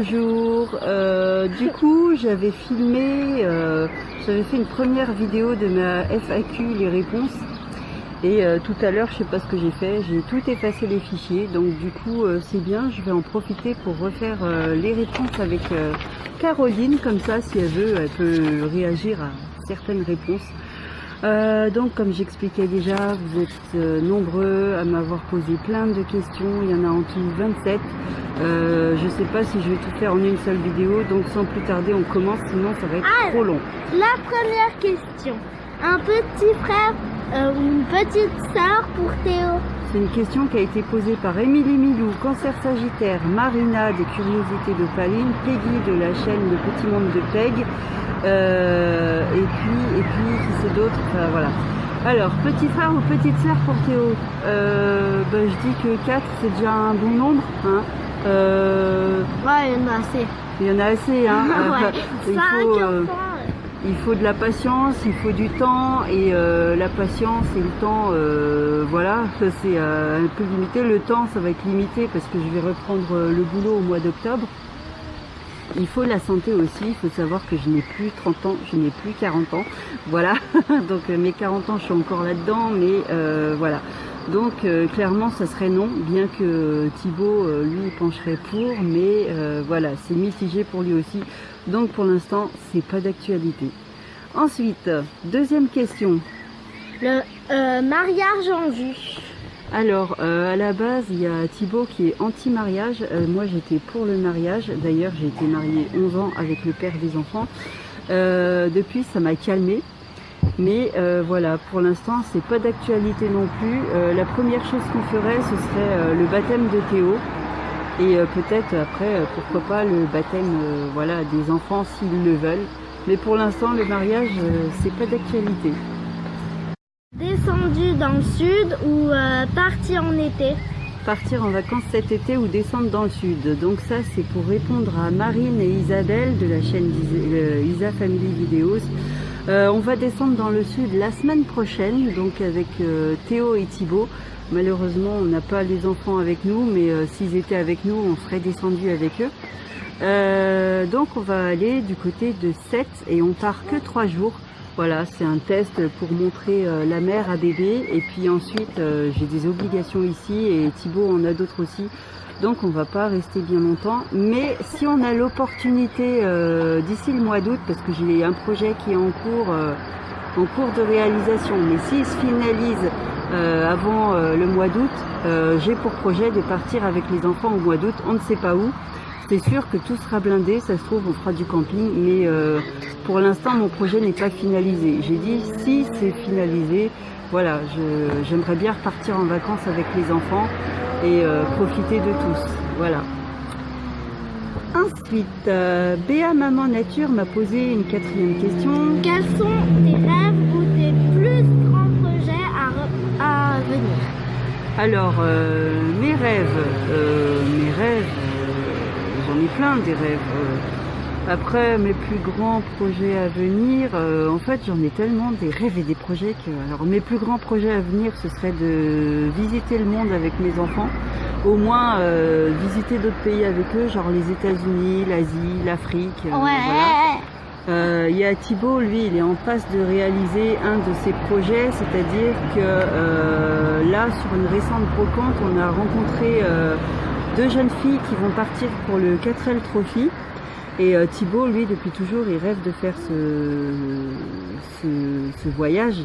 bonjour. Du coup, j'avais filmé, j'avais fait une première vidéo de ma FAQ, les réponses. Et tout à l'heure, je sais pas ce que j'ai fait, j'ai tout effacé les fichiers. Donc du coup, c'est bien, je vais en profiter pour refaire les réponses avec Caroline. Comme ça, si elle veut, elle peut réagir à certaines réponses. Donc comme j'expliquais déjà, vous êtes nombreux à m'avoir posé plein de questions, il y en a en tout 27. Je sais pas si je vais tout faire en une seule vidéo, donc sans plus tarder on commence, sinon ça va être trop long. La première question, un petit frère ou une petite sœur pour Théo? C'est une question qui a été posée par Émilie Milou, Cancer Sagittaire, Marina des Curiosités de Paline, Peggy de la chaîne Le Petit Monde de Peg, et puis qui c'est d'autres, enfin, voilà. Alors, petit frère ou petite sœur pour Théo, je dis que 4 c'est déjà un bon nombre, hein. Ouais, il y en a assez. Il y en a assez, hein. Ouais. Il faut de la patience, il faut du temps, et la patience et le temps, voilà, c'est un peu limité. Le temps, ça va être limité parce que je vais reprendre le boulot au mois d'octobre. Il faut la santé aussi, il faut savoir que je n'ai plus 30 ans, je n'ai plus 40 ans, voilà. Donc mes 40 ans, je suis encore là-dedans, mais voilà. Donc clairement, ça serait non, bien que Thibaut, lui, pencherait pour, mais voilà, c'est mitigé pour lui aussi. Donc pour l'instant, c'est pas d'actualité. Ensuite, deuxième question. Le mariage en vue. Alors, à la base, il y a Thibaut qui est anti-mariage. Moi, j'étais pour le mariage. D'ailleurs, j'ai été mariée 11 ans avec le père des enfants. Depuis, ça m'a calmée. Mais voilà, pour l'instant, c'est pas d'actualité non plus. La première chose qu'on ferait, ce serait le baptême de Théo. Et peut-être après, pourquoi pas le baptême voilà, des enfants s'ils le veulent. Mais pour l'instant, le mariage, c'est pas d'actualité. Descendu dans le sud ou parti en été? Partir en vacances cet été ou descendre dans le sud. Donc ça, c'est pour répondre à Marine et Isabelle de la chaîne Isa Family Videos. On va descendre dans le sud la semaine prochaine, donc avec Théo et Thibaut. Malheureusement, on n'a pas les enfants avec nous, mais s'ils étaient avec nous, on serait descendu avec eux. Donc on va aller du côté de Sète et on part que 3 jours. Voilà, c'est un test pour montrer la mère à bébé. Et puis ensuite, j'ai des obligations ici et Thibaut en a d'autres aussi. Donc on va pas rester bien longtemps. Mais si on a l'opportunité d'ici le mois d'août, parce que j'ai un projet qui est en cours de réalisation, mais s'il se finalise avant le mois d'août, j'ai pour projet de partir avec les enfants au mois d'août. On ne sait pas où. C'est sûr que tout sera blindé, ça se trouve on fera du camping, mais pour l'instant mon projet n'est pas finalisé. J'ai dit si c'est finalisé, voilà, j'aimerais bien repartir en vacances avec les enfants et profiter de tous, voilà. Ensuite, Béa Maman Nature m'a posé une 4e question. Quels sont tes rêves ou tes plus grands projets à venir? Alors, mes rêves, j'en ai plein des rêves. Après, mes plus grands projets à venir, en fait, j'en ai tellement des rêves et des projets que... Alors, mes plus grands projets à venir, ce serait de visiter le monde avec mes enfants. Au moins, visiter d'autres pays avec eux, genre les États-Unis, l'Asie, l'Afrique. Ouais. Voilà. Il y a Thibaut, lui, il est en passe de réaliser un de ses projets, c'est-à-dire que là, sur une récente brocante, on a rencontré 2 jeunes filles qui vont partir pour le 4L Trophy. Et Thibaut, lui, depuis toujours, il rêve de faire ce voyage.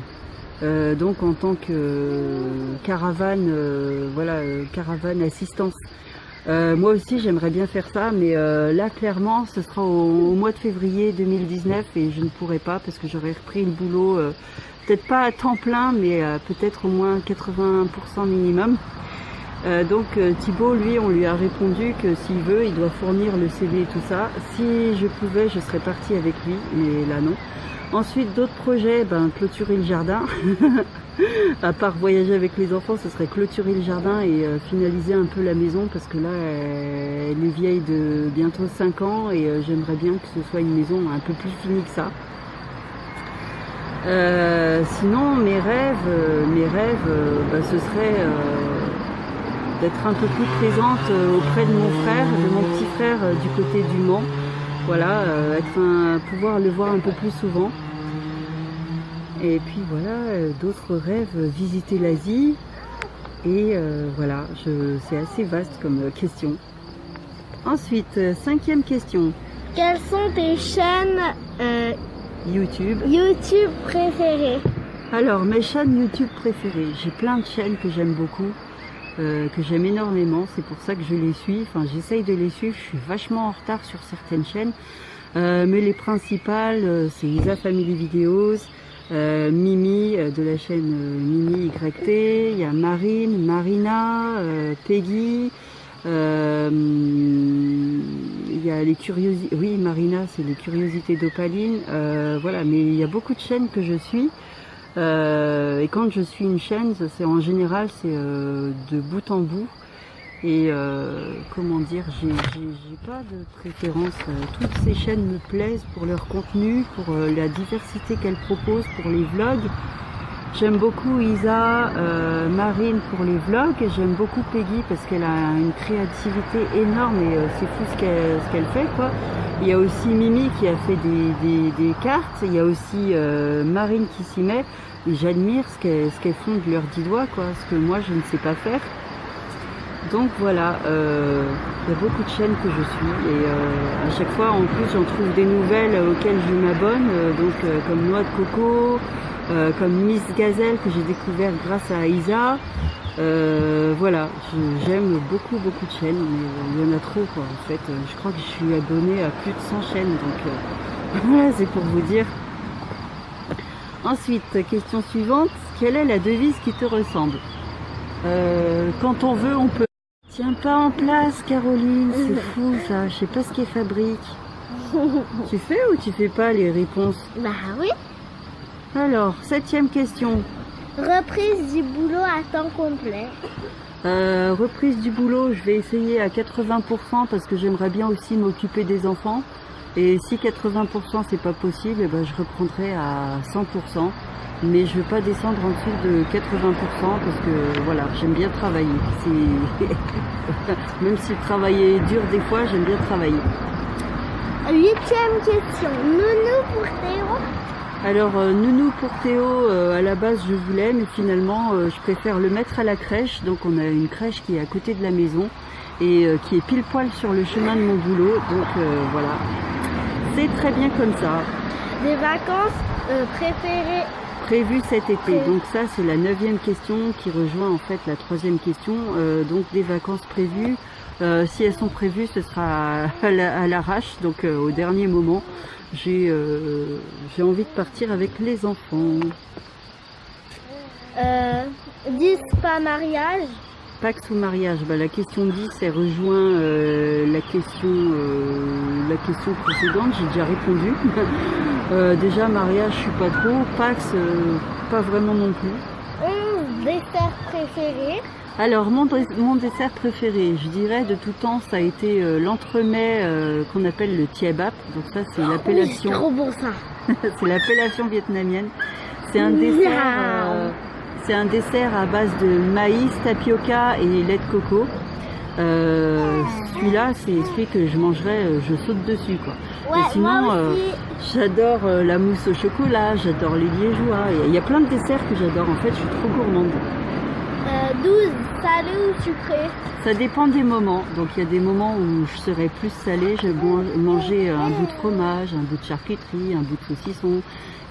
Donc en tant que caravane, voilà, caravane assistance. Moi aussi, j'aimerais bien faire ça, mais là, clairement, ce sera au mois de février 2019 et je ne pourrai pas parce que j'aurais repris le boulot, peut-être pas à temps plein, mais peut-être au moins 80% minimum. Donc Thibaut, lui, on lui a répondu que s'il veut, il doit fournir le CV et tout ça. Si je pouvais, je serais partie avec lui, mais là non. Ensuite, d'autres projets, clôturer le jardin. À part voyager avec les enfants, ce serait clôturer le jardin et finaliser un peu la maison parce que là, elle est vieille de bientôt 5 ans et j'aimerais bien que ce soit une maison un peu plus finie que ça. Sinon, mes rêves, ce serait d'être un peu plus présente auprès de mon frère, de mon petit frère du côté du Mans. Voilà, pouvoir le voir un peu plus souvent. Et puis voilà, d'autres rêves, visiter l'Asie. Et voilà, c'est assez vaste comme question. Ensuite, 5e question. Quelles sont tes chaînes YouTube préférées? Alors, mes chaînes YouTube préférées, j'ai plein de chaînes que j'aime beaucoup, que j'aime énormément, c'est pour ça que je les suis, enfin j'essaye de les suivre, je suis vachement en retard sur certaines chaînes, mais les principales, c'est Isa Family Videos, Mimi de la chaîne Mimi YT, il y a Marine, Marina, Peggy, il y a les curiosités, oui Marina c'est les curiosités d'Opaline, voilà, mais il y a beaucoup de chaînes que je suis, et quand je suis une chaîne, c'est en général c'est de bout en bout, et comment dire, j'ai pas de préférence, toutes ces chaînes me plaisent pour leur contenu, pour la diversité qu'elles proposent, pour les vlogs. J'aime beaucoup Isa, Marine pour les vlogs, et j'aime beaucoup Peggy parce qu'elle a une créativité énorme et c'est fou ce qu'elle fait, quoi. Il y a aussi Mimi qui a fait des cartes, il y a aussi Marine qui s'y met, et j'admire ce qu'elles font de leurs 10 doigts, quoi, ce que moi je ne sais pas faire. Donc voilà, il y a beaucoup de chaînes que je suis, et à chaque fois en plus j'en trouve des nouvelles auxquelles je m'abonne, comme Noix de Coco, comme Miss Gazelle que j'ai découvert grâce à Isa. Voilà, j'aime beaucoup de chaînes, mais il y en a trop, quoi, en fait. Je crois que je suis abonnée à plus de 100 chaînes, donc voilà, c'est pour vous dire. Ensuite, question suivante, quelle est la devise qui te ressemble? Quand on veut, on peut. Tiens pas en place, Caroline, c'est fou ça, je sais pas ce qu'elle fabrique. Tu fais ou tu fais pas les réponses? Bah oui. Alors, 7e question. Reprise du boulot à temps complet. Reprise du boulot, je vais essayer à 80% parce que j'aimerais bien aussi m'occuper des enfants. Et si 80% c'est pas possible, eh ben, je reprendrai à 100%. Mais je ne veux pas descendre en dessous de 80% parce que voilà, j'aime bien travailler. Même si le travail est dur des fois, j'aime bien travailler. 8e question. Nounou pour Théo. Alors nounou pour Théo, à la base je voulais, mais finalement je préfère le mettre à la crèche. Donc on a une crèche qui est à côté de la maison et qui est pile poil sur le chemin de mon boulot. Donc voilà, c'est très bien comme ça. Des vacances préférées prévues cet été. Donc ça c'est la 9e question qui rejoint en fait la 3e question. Donc des vacances prévues. Si elles sont prévues, ce sera à l'arrache, donc au dernier moment. J'ai envie de partir avec les enfants. 10 pas mariage. Pax ou mariage, bah, la question 10 elle rejoint la question précédente, j'ai déjà répondu. Déjà mariage je suis pas trop, Pax pas vraiment non plus. 11 desserts préférés. Alors mon dessert préféré, je dirais de tout temps, ça a été l'entremets qu'on appelle le tiebap. Donc ça c'est l'appellation. Oui, trop bon ça. C'est l'appellation vietnamienne. C'est un dessert à base de maïs, tapioca et lait de coco. Celui-là, c'est celui que je mangerais, je saute dessus, quoi. Ouais, et sinon, moi aussi. j'adore la mousse au chocolat, j'adore les liégeois. Il y a plein de desserts que j'adore. En fait, je suis trop gourmande. 12 salé ou sucré. Ça dépend des moments. Donc il y a des moments où je serai plus salée, je vais manger un bout de fromage, un bout de charcuterie, un bout de saucisson.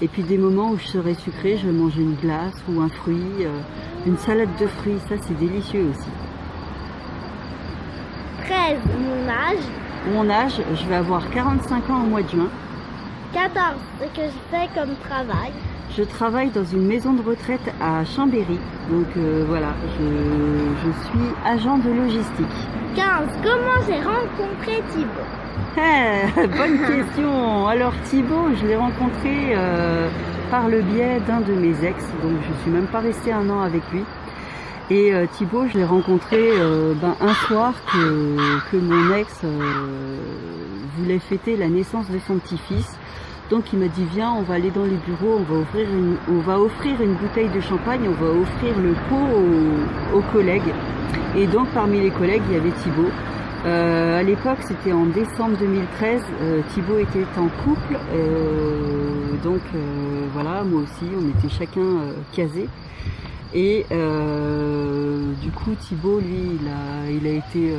Et puis des moments où je serai sucrée, je vais manger une glace ou un fruit, une salade de fruits. Ça c'est délicieux aussi. 13, mon âge. Mon âge, je vais avoir 45 ans au mois de juin. 14, ce que je fais comme travail. Je travaille dans une maison de retraite à Chambéry, donc voilà, je suis agent de logistique. 15. Comment j'ai rencontré Thibaut? Bonne question. Alors Thibaut, je l'ai rencontré par le biais d'un de mes ex, donc je suis même pas restée un an avec lui. Et Thibaut, je l'ai rencontré un soir que mon ex voulait fêter la naissance de son petit-fils. Donc il m'a dit viens, on va aller dans les bureaux, on va offrir une bouteille de champagne, on va offrir le pot aux collègues. Et donc parmi les collègues, il y avait Thibaut. À l'époque, c'était en décembre 2013, Thibaut était en couple, donc voilà, moi aussi, on était chacun casés. Et du coup, Thibaut, lui, il a été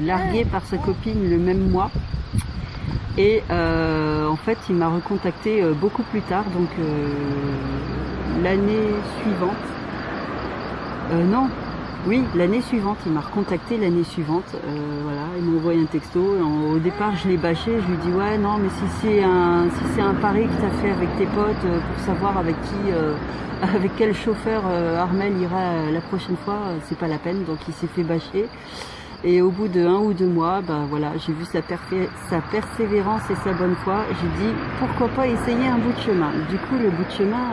largué par sa copine le même mois. Et en fait, il m'a recontacté beaucoup plus tard, donc l'année suivante. L'année suivante, il m'a recontacté l'année suivante, voilà, il m'a envoyé un texto, au départ je l'ai bâché, je lui ai dit ouais non mais si c'est un pari que tu as fait avec tes potes pour savoir avec quel chauffeur Armel ira la prochaine fois, c'est pas la peine, donc il s'est fait bâcher. Et au bout de 1 ou 2 mois, voilà, j'ai vu sa persévérance et sa bonne foi, j'ai dit pourquoi pas essayer un bout de chemin. Du coup le bout de chemin,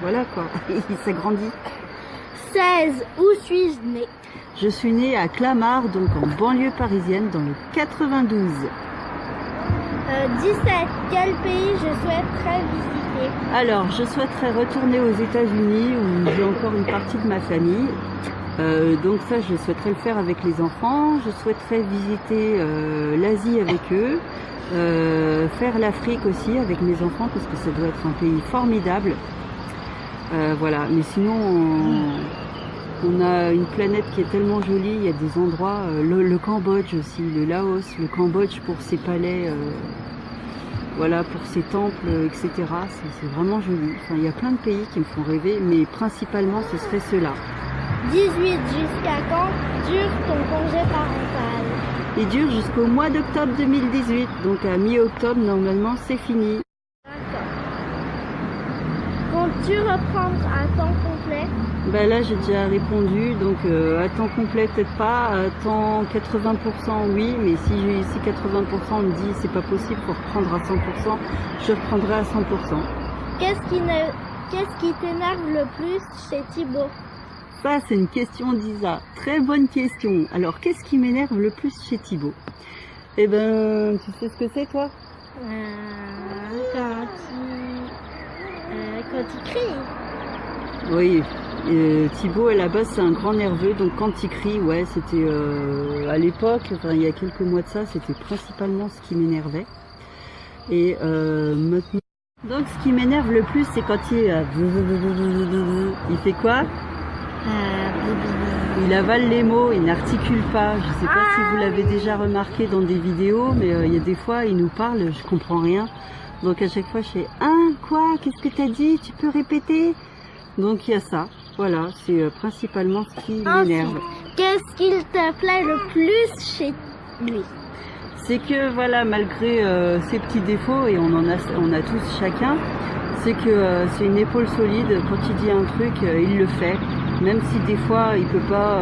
voilà quoi, il s'agrandit. 16. Où suis-je née? Je suis née à Clamart, donc en banlieue parisienne, dans le 92. 17. Quel pays je souhaiterais visiter? Alors, je souhaiterais retourner aux États-Unis où j'ai encore une partie de ma famille. Donc ça, je souhaiterais le faire avec les enfants. Je souhaiterais visiter l'Asie avec eux. Faire l'Afrique aussi avec mes enfants parce que ça doit être un pays formidable. Voilà, mais sinon on a une planète qui est tellement jolie, il y a des endroits, le Cambodge aussi, le Laos, le Cambodge pour ses palais, voilà, pour ses temples, etc. C'est vraiment joli. Enfin, il y a plein de pays qui me font rêver, mais principalement ce serait ceux-là. 18. Jusqu'à quand dure ton congé parental? Il dure jusqu'au mois d'octobre 2018, donc à mi-octobre normalement c'est fini. Comptes-tu reprendre à temps complet? Là j'ai déjà répondu, donc à temps complet peut-être pas, à temps 80% oui, mais si 80% me dit c'est pas possible pour reprendre à 100%, je reprendrai à 100%. Qu'est-ce qui t'énerve le plus chez Thibaut? Ça c'est une question d'Isa, très bonne question. Alors qu'est-ce qui m'énerve le plus chez Thibaut? Eh ben, tu sais ce que c'est toi? Quand il crie. Oui, Thibaut à la base c'est un grand nerveux, donc quand il crie, ouais, c'était à l'époque, enfin il y a quelques mois de ça, c'était principalement ce qui m'énervait. Et maintenant, donc ce qui m'énerve le plus, c'est quand il fait quoi? Il avale les mots, il n'articule pas. Je sais pas si vous l'avez déjà remarqué dans des vidéos, mais il y a des fois il nous parle, je comprends rien. Donc à chaque fois je fais quoi? Qu'est-ce que t'as dit? Tu peux répéter? Donc il y a ça. Voilà, c'est principalement ce qui m'énerve. Qu'est-ce qu'il te plaît le plus chez lui? C'est que voilà, malgré ses petits défauts, et on a tous chacun, c'est que c'est une épaule solide. Quand il dit un truc, il le fait. Même si des fois il peut pas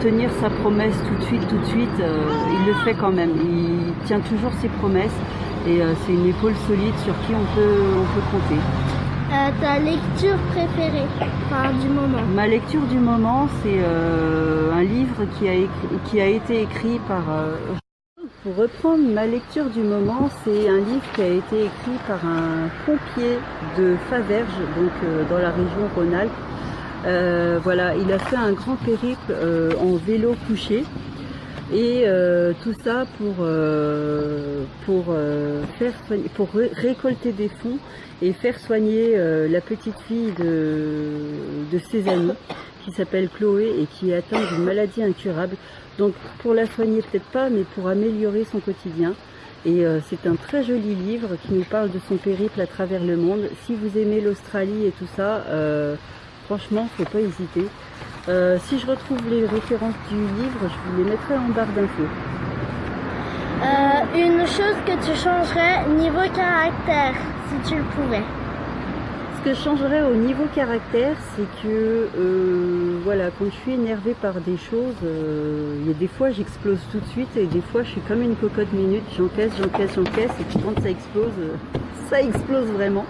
tenir sa promesse tout de suite, il le fait quand même. Il tient toujours ses promesses. Et c'est une épaule solide sur qui on peut compter. Ta lecture préférée, enfin du moment? Ma lecture du moment, c'est un livre qui a été écrit par... Pour reprendre ma lecture du moment, c'est un livre qui a été écrit par un pompier de Faverges, donc dans la région Rhône-Alpes. Voilà, il a fait un grand périple en vélo couché. Et tout ça pour récolter des fonds et faire soigner la petite fille de ses amis qui s'appelle Chloé et qui est atteinte d'une maladie incurable. Donc pour la soigner peut-être pas, mais pour améliorer son quotidien. Et c'est un très joli livre qui nous parle de son périple à travers le monde. Si vous aimez l'Australie et tout ça, franchement, faut pas hésiter. Si je retrouve les références du livre, je vous les mettrai en barre d'infos. Une chose que tu changerais niveau caractère, si tu le pouvais. Ce que je changerais au niveau caractère, c'est que voilà, quand je suis énervée par des choses, il y a des fois j'explose tout de suite et des fois je suis comme une cocotte minute, j'encaisse et puis quand ça explose vraiment.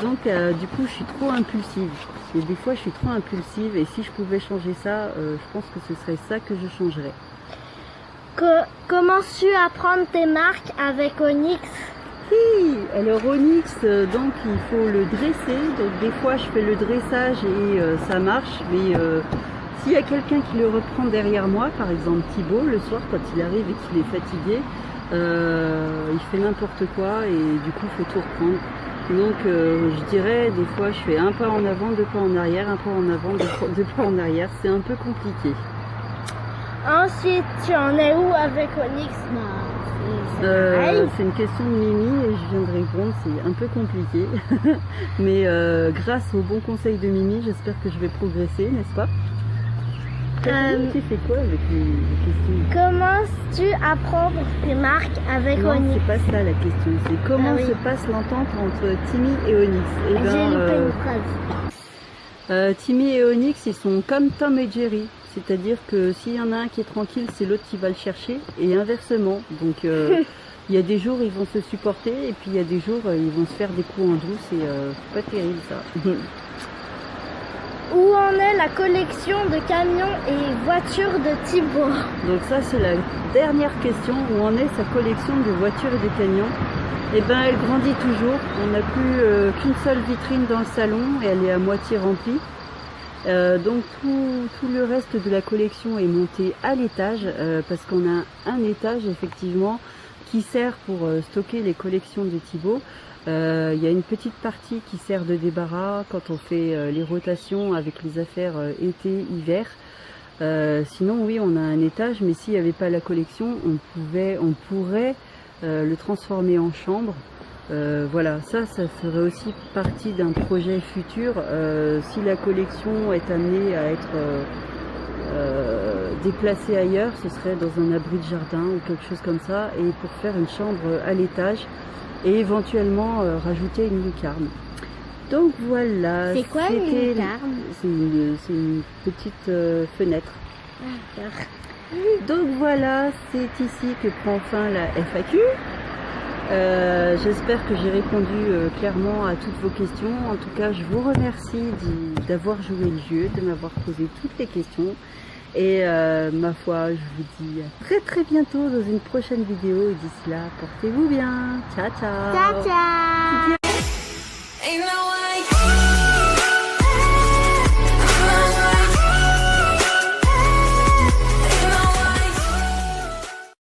Donc du coup je suis trop impulsive. Et des fois je suis trop impulsive et si je pouvais changer ça, je pense que ce serait ça que je changerais. Commences-tu à prendre tes marques avec Onyx? Oui, alors Onyx, donc il faut le dresser. Donc des fois je fais le dressage et ça marche, mais S'il y a quelqu'un qui le reprend derrière moi, par exemple Thibaut, le soir quand il arrive et qu'il est fatigué, il fait n'importe quoi et du coup il faut tout reprendre. Donc je dirais des fois je fais un pas en avant, deux pas en arrière, un pas en avant, deux pas en arrière, c'est un peu compliqué. Ensuite, tu en es où avec Onyx? C'est une question de Mimi et je viens de répondre, c'est un peu compliqué. Mais grâce aux bons conseils de Mimi, j'espère que je vais progresser, n'est-ce pas? Tu fais quoi avec les questions? Commences-tu à prendre tes marques avec Non, Onyx? c'est pas ça la question, c'est comment se passe l'entente entre Timmy et Onyx. Eh ben, j'ai loupé une phrase. Timmy et Onyx, ils sont comme Tom et Jerry. C'est-à-dire que s'il y en a un qui est tranquille, c'est l'autre qui va le chercher, et inversement. Donc il y a des jours ils vont se supporter, et puis il y a des jours ils vont se faire des coups en douce, et c'est pas terrible ça. Où en est la collection de camions et voitures de Thibaut? Donc ça c'est la dernière question, où en est sa collection de voitures et de camions? Eh ben elle grandit toujours, on n'a plus qu'une seule vitrine dans le salon, et elle est à moitié remplie. Donc tout le reste de la collection est monté à l'étage parce qu'on a un étage effectivement qui sert pour stocker les collections de Thibaut. Il y a une petite partie qui sert de débarras quand on fait les rotations avec les affaires été-hiver. Sinon oui on a un étage, mais s'il n'y avait pas la collection on pourrait le transformer en chambre. Voilà, ça ferait aussi partie d'un projet futur. Si la collection est amenée à être déplacée ailleurs, ce serait dans un abri de jardin ou quelque chose comme ça, et pour faire une chambre à l'étage et éventuellement rajouter une lucarne. Donc voilà. C'est quoi une lucarne? C'est une petite fenêtre. D'accord. Donc voilà, c'est ici que prend fin la FAQ. J'espère que j'ai répondu clairement à toutes vos questions. En tout cas, je vous remercie d'avoir joué le jeu, de m'avoir posé toutes les questions. Et ma foi, je vous dis à très bientôt dans une prochaine vidéo. Et d'ici là, portez-vous bien. Ciao, ciao. Ciao, ciao.